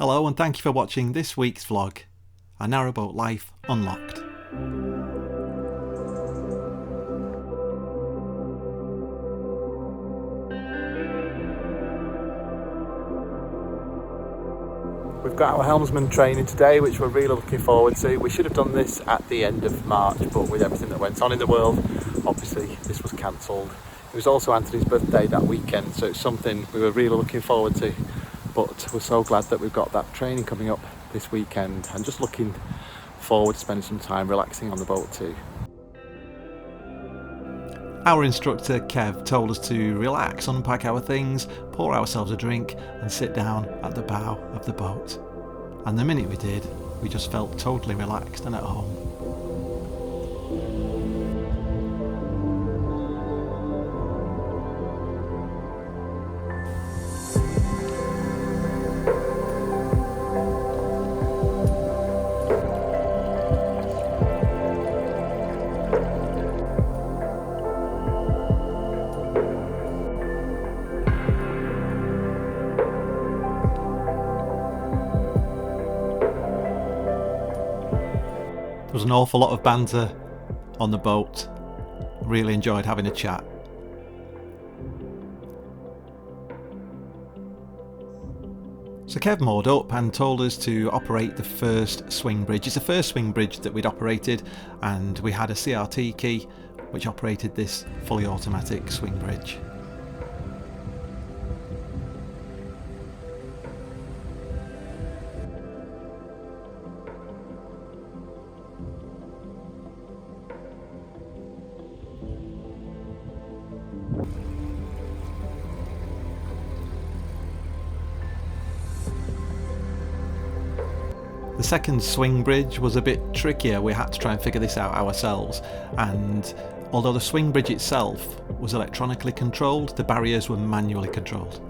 Hello and thank you for watching this week's vlog, A Narrowboat Life Unlocked. We've got our helmsman training today, which we're really looking forward to. We should have done this at the end of March, but with everything that went on in the world, obviously this was cancelled. It was also Anthony's birthday that weekend, so it's something we were really looking forward to. But we're so glad that we've got that training coming up this weekend and just looking forward to spending some time relaxing on the boat too. Our instructor Kev told us to relax, unpack our things, pour ourselves a drink and sit down at the bow of the boat. And the minute we did, we just felt totally relaxed and at home. There was an awful lot of banter on the boat. Really enjoyed having a chat. So Kev moored up and told us to operate the first swing bridge. It's the first swing bridge that we'd operated, and we had a CRT key which operated this fully automatic swing bridge. The second swing bridge was a bit trickier. We had to try and figure this out ourselves, and although the swing bridge itself was electronically controlled, the barriers were manually controlled.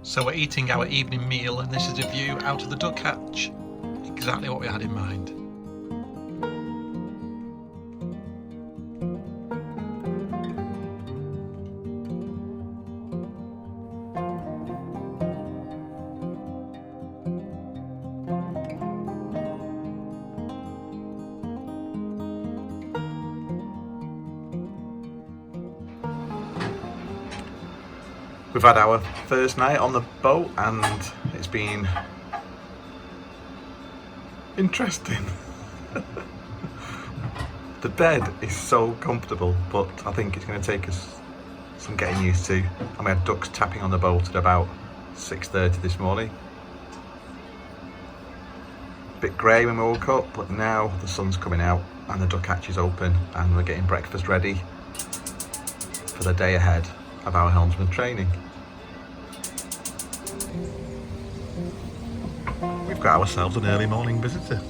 So we're eating our evening meal, and this is a view out of the duck hatch. Exactly what we had in mind. We've had our first night on the boat and it's been interesting. The bed is so comfortable, but I think it's going to take us some getting used to. And we had ducks tapping on the boat at about 6:30 this morning. A bit grey when we woke up, but now the sun's coming out and the duck hatch is open and we're getting breakfast ready for the day ahead of our helmsman training. We've got ourselves an early morning visitor.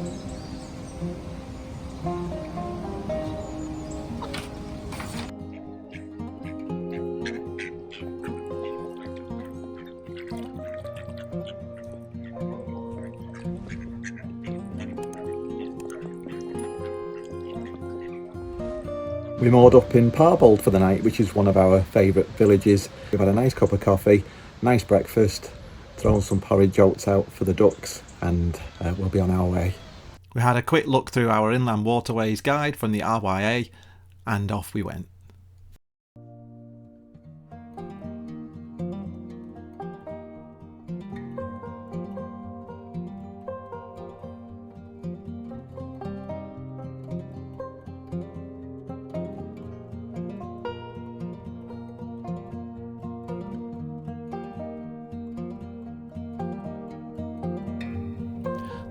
We moored up in Parbold for the night, which is one of our favourite villages. We've had a nice cup of coffee, nice breakfast, thrown some porridge oats out for the ducks, and we'll be on our way. We had a quick look through our inland waterways guide from the RYA and off we went.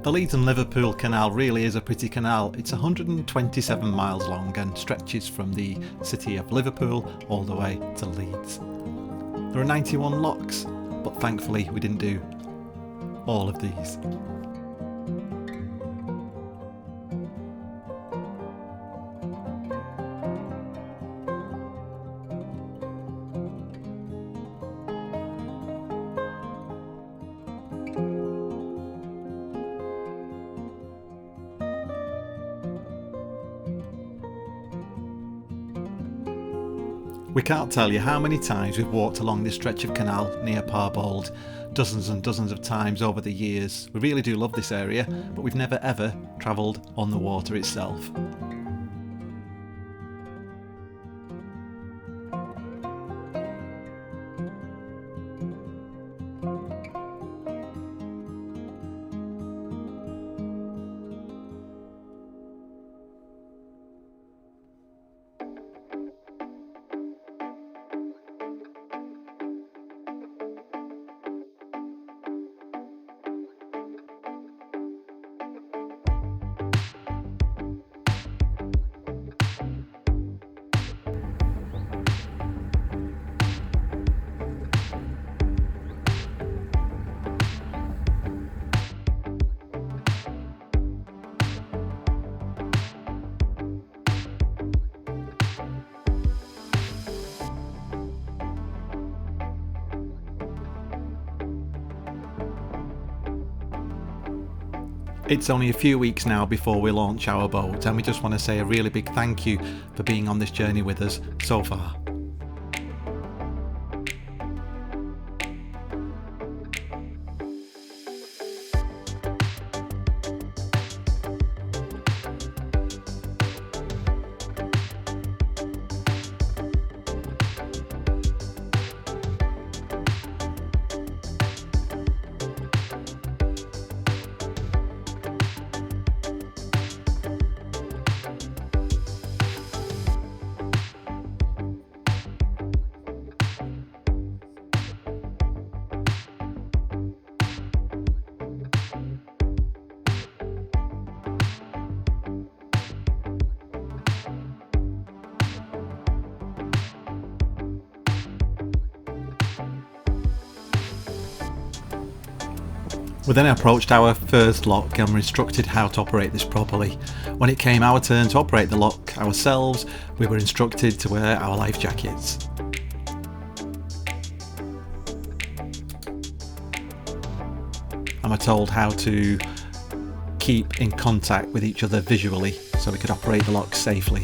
The Leeds and Liverpool Canal really is a pretty canal. It's 127 miles long and stretches from the city of Liverpool all the way to Leeds. There are 91 locks, but thankfully we didn't do all of these. We can't tell you how many times we've walked along this stretch of canal near Parbold, dozens and dozens of times over the years. We really do love this area, but we've never ever travelled on the water itself. It's only a few weeks now before we launch our boat, and we just want to say a really big thank you for being on this journey with us so far. We then approached our first lock and were instructed how to operate this properly. When it came our turn to operate the lock ourselves, we were instructed to wear our life jackets. And we're told how to keep in contact with each other visually so we could operate the lock safely.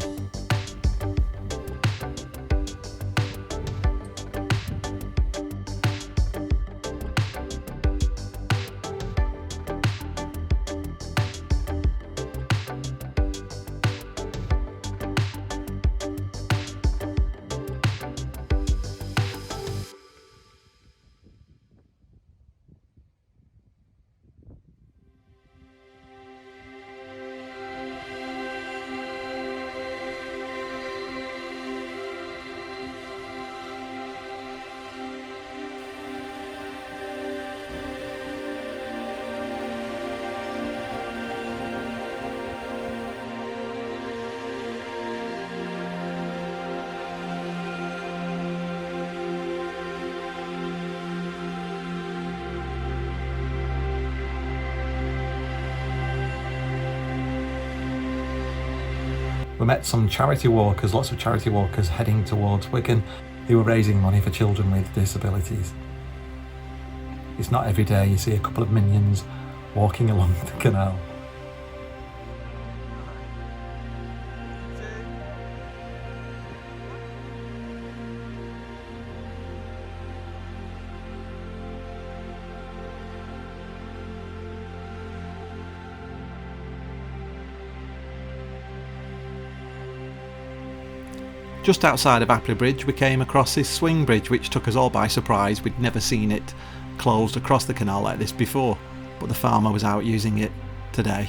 We met some charity walkers, lots of charity walkers heading towards Wigan, who were raising money for children with disabilities. It's not every day you see a couple of minions walking along the canal. Just outside of Appley Bridge we came across this swing bridge which took us all by surprise. We'd never seen it closed across the canal like this before, but the farmer was out using it today.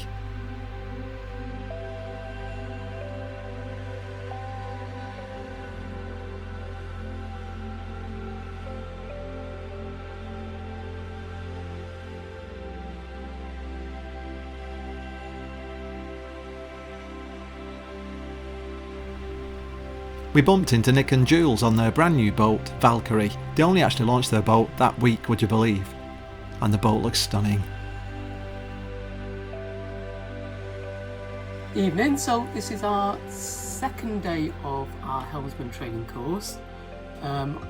We bumped into Nick and Jules on their brand new boat, Valkyrie. They only actually launched their boat that week, would you believe? And the boat looks stunning. Evening, so this is our second day of our Helmsman Training Course.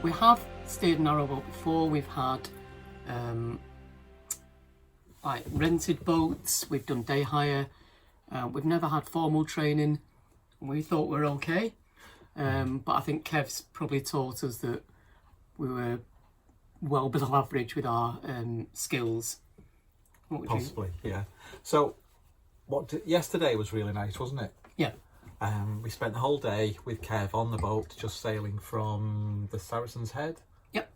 We have steered narrowboat before. We've had like rented boats, we've done day hire. We've never had formal training. We thought we were okay. But I think Kev's probably taught us that we were well below average with our skills. What would Possibly, yeah. So, yesterday was really nice, wasn't it? Yeah. We spent the whole day with Kev on the boat, just sailing from the Saracen's Head. Yep.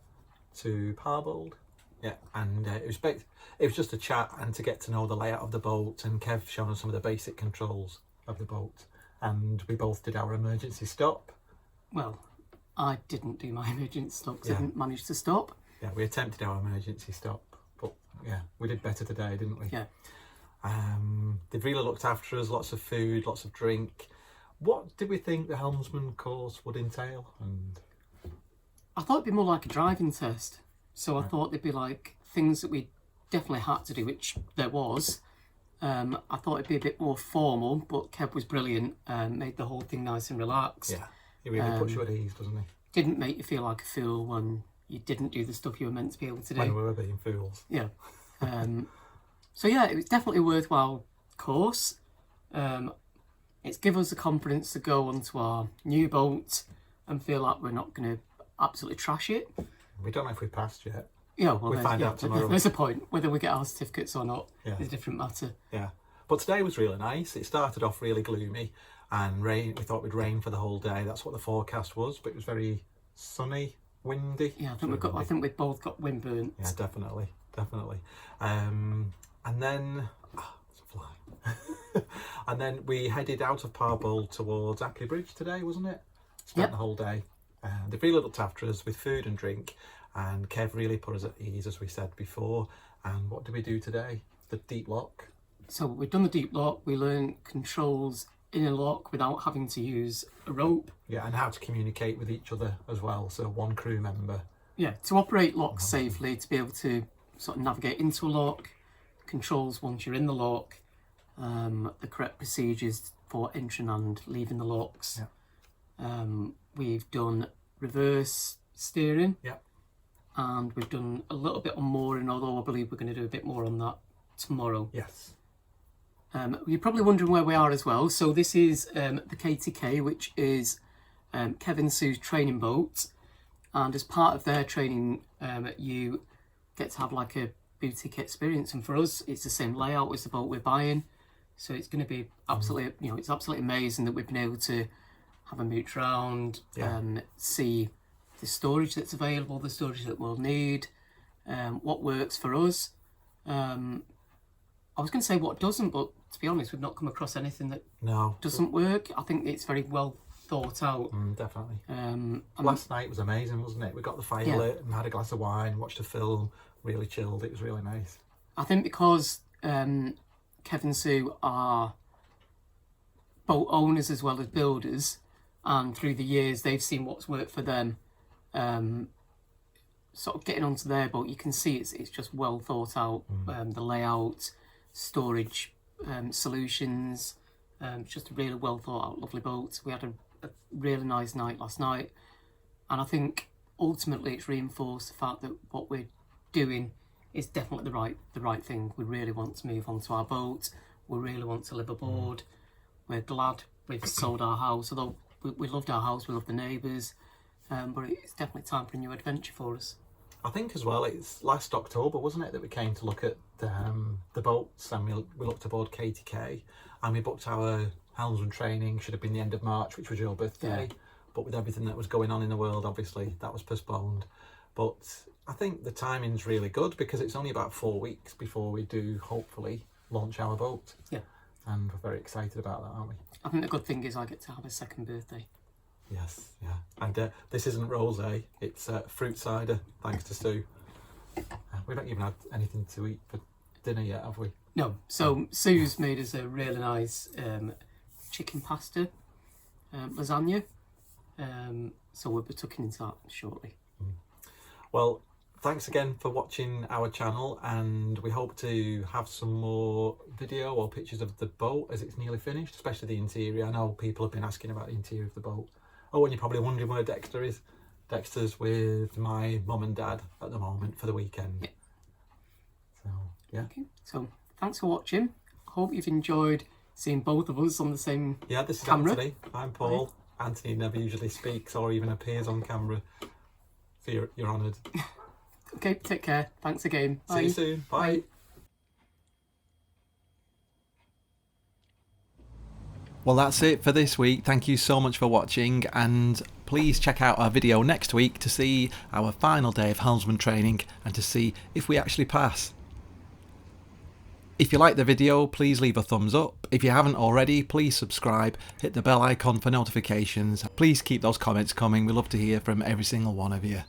To Parbold. Yeah, and it was just a chat and to get to know the layout of the boat, and Kev showing us some of the basic controls of the boat. And we both did our emergency stop. Well, I didn't do my emergency stop because I didn't manage to stop. Yeah, we attempted our emergency stop, but yeah, we did better today, didn't we? Yeah. They've really looked after us, lots of food, lots of drink. What did we think the Helmsman course would entail? And I thought it'd be more like a driving test. So I thought there'd be like things that we definitely had to do, which there was. I thought it'd be a bit more formal, but Kev was brilliant, made the whole thing nice and relaxed. yeah, he really puts you at ease, doesn't he? Didn't make you feel like a fool when you didn't do the stuff you were meant to be able to do. When we were being fools. Yeah. So yeah, it was definitely a worthwhile course. It's given us the confidence to go onto our new boat and feel like we're not going to absolutely trash it. We don't know if we passed yet. Yeah, well, We'll find out tomorrow. There's a point. Whether we get our certificates or not Yeah. is a different matter. Yeah, but today was really nice. It started off really gloomy and rain. We thought it would rain for the whole day. That's what the forecast was, but it was very sunny, windy. Yeah, I think we've both got wind burnt. Yeah, definitely. And then it's a fly. And then we headed out of Parbold towards Appley Bridge today, wasn't it? Spent the whole day. They've really looked after us with food and drink, and Kev really put us at ease, as we said before. And what did we do today? The deep lock. So we've done the deep lock. We learned controls in a lock without having to use a rope. Yeah, and how to communicate with each other as well. So one crew member. Yeah, to operate locks safely, to be able to sort of navigate into a lock, controls once you're in the lock, the correct procedures for entering and leaving the locks. Yeah. We've done reverse steering. Yeah. And we've done a little bit on mooring, although I believe we're going to do a bit more on that tomorrow. Yes. You're probably wondering where we are as well. So this is the KTK, which is Kevin Sue's training boat. And as part of their training, you get to have like a boutique experience. And for us, it's the same layout as the boat we're buying. So it's going to be absolutely, it's absolutely amazing that we've been able to have a mooch round, see the storage that's available, the storage that we'll need, what works for us. I was going to say what doesn't, but to be honest, we've not come across anything that doesn't work. I think it's very well thought out. Definitely. Last night was amazing, wasn't it? We got the fire lit and had a glass of wine, watched a film, really chilled. It was really nice. I think because Kevin Sue are boat owners as well as builders, and through the years they've seen what's worked for them. Sort of getting onto their boat, you can see it's just well thought out. The layout, storage solutions, just a really well thought out, lovely boat. We had a really nice night last night, and I think ultimately it's reinforced the fact that what we're doing is definitely the right thing. We really want to move on to our boat. We really want to live aboard. We're glad we've sold our house, although we loved our house, we loved the neighbours, but it's definitely time for a new adventure for us. I think as well, it's last October, wasn't it, that we came to look at the boats, and we looked aboard KTK, and we booked our Helmsman training. Should have been the end of March, which was your birthday. but with everything that was going on in the world, obviously that was postponed. But I think the timing's really good because it's only about 4 weeks before we do hopefully launch our boat. Yeah. And we're very excited about that, aren't we? I think the good thing is I get to have a second birthday. Yes, yeah. And this isn't rosé, it's fruit cider, thanks to Sue. We haven't even had anything to eat for dinner yet, have we? No. So Sue's made us a really nice chicken pasta lasagna. So we'll be tucking into that shortly. Well, thanks again for watching our channel, and we hope to have some more video or pictures of the boat as it's nearly finished, especially the interior. I know people have been asking about the interior of the boat. Oh, and you're probably wondering where Dexter is. Dexter's with my mum and dad at the moment for the weekend. Yeah. So, yeah. Okay. So thanks for watching. Hope you've enjoyed seeing both of us on the same Yeah, this is camera. Anthony. I'm Paul. Right. Anthony never usually speaks or even appears on camera. So you're honoured. Okay, take care. Thanks again. Bye. See you soon. Bye. Bye. Well, that's it for this week. Thank you so much for watching, and please check out our video next week to see our final day of helmsman training and to see if we actually pass. If you like the video, please leave a thumbs up. If you haven't already, please subscribe, hit the bell icon for notifications. Please keep those comments coming. We love to hear from every single one of you.